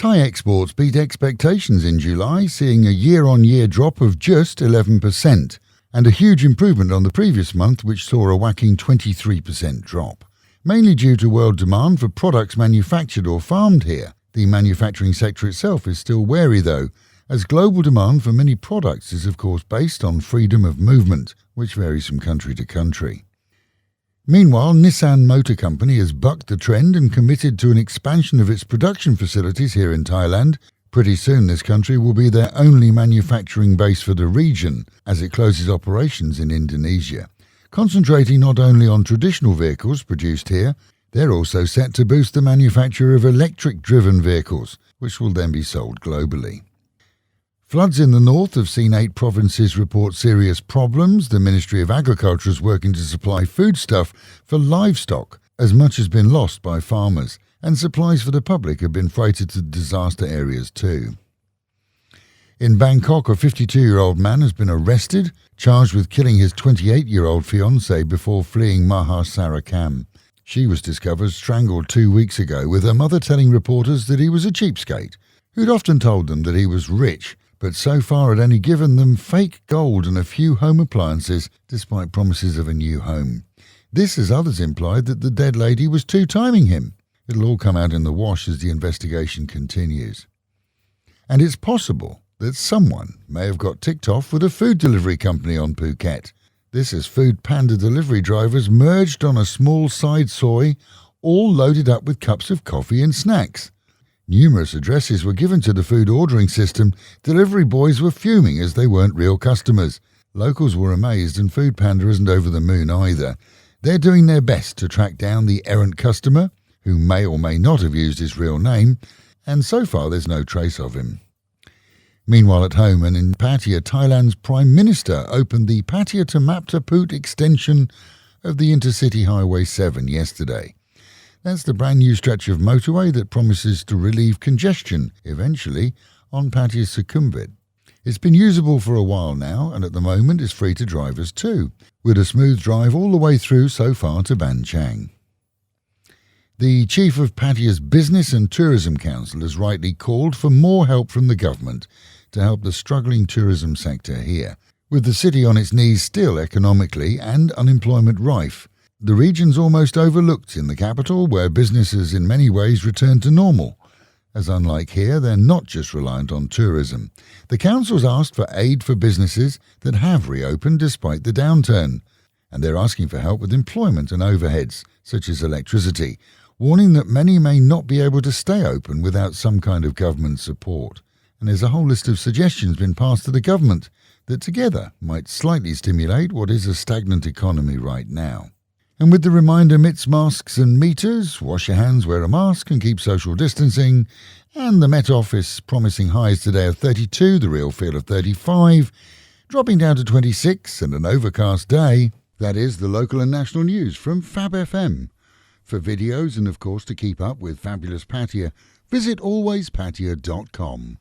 Thai exports beat expectations in July, seeing a year-on-year drop of just 11%, and a huge improvement on the previous month, which saw a whacking 23% drop. Mainly due to world demand for products manufactured or farmed here. The manufacturing sector itself is still wary though, as global demand for many products is of course based on freedom of movement, which varies from country to country. Meanwhile, Nissan Motor Company has bucked the trend and committed to an expansion of its production facilities here in Thailand. Pretty soon this country will be their only manufacturing base for the region, as it closes operations in Indonesia. Concentrating not only on traditional vehicles produced here, they're also set to boost the manufacture of electric-driven vehicles, which will then be sold globally. Floods in the north have seen 8 provinces report serious problems. The Ministry of Agriculture is working to supply foodstuff for livestock, as much has been lost by farmers, and supplies for the public have been freighted to disaster areas too. In Bangkok, a 52-year-old man has been arrested, charged with killing his 28-year-old fiancée before fleeing Sarakam. She was discovered strangled 2 weeks ago, with her mother telling reporters that he was a cheapskate, who'd often told them that he was rich, but so far had only given them fake gold and a few home appliances, despite promises of a new home. This, as others implied, that the dead lady was two-timing him. It'll all come out in the wash as the investigation continues. And it's possible that someone may have got ticked off with a food delivery company on Phuket. This as FoodPanda delivery drivers merged on a small side soy, all loaded up with cups of coffee and snacks. Numerous addresses were given to the food ordering system. Delivery boys were fuming as they weren't real customers. Locals were amazed, and FoodPanda isn't over the moon either. They're doing their best to track down the errant customer, who may or may not have used his real name, and so far there's no trace of him. Meanwhile at home and in Pattaya, Thailand's Prime Minister opened the Pattaya-Maptaphut extension of the Intercity Highway 7 yesterday. That's the brand new stretch of motorway that promises to relieve congestion, eventually, on Pattaya's Sukhumvit. It's been usable for a while now, and at the moment is free to drivers too, with a smooth drive all the way through so far to Ban Chang. The chief of Pattaya's Business and Tourism Council has rightly called for more help from the government to help the struggling tourism sector here. With the city on its knees still economically and unemployment rife, the region's almost overlooked in the capital, where businesses in many ways return to normal, as unlike here, they're not just reliant on tourism. The council's asked for aid for businesses that have reopened despite the downturn, and they're asking for help with employment and overheads, such as electricity, warning that many may not be able to stay open without some kind of government support. And there's a whole list of suggestions been passed to the government that together might slightly stimulate what is a stagnant economy right now. And with the reminder amidst masks and meters, wash your hands, wear a mask and keep social distancing, and the Met Office promising highs today of 32, the real feel of 35, dropping down to 26 and an overcast day. That is the local and national news from Fab FM. For videos and of course to keep up with fabulous Pattaya, visit alwayspattaya.com.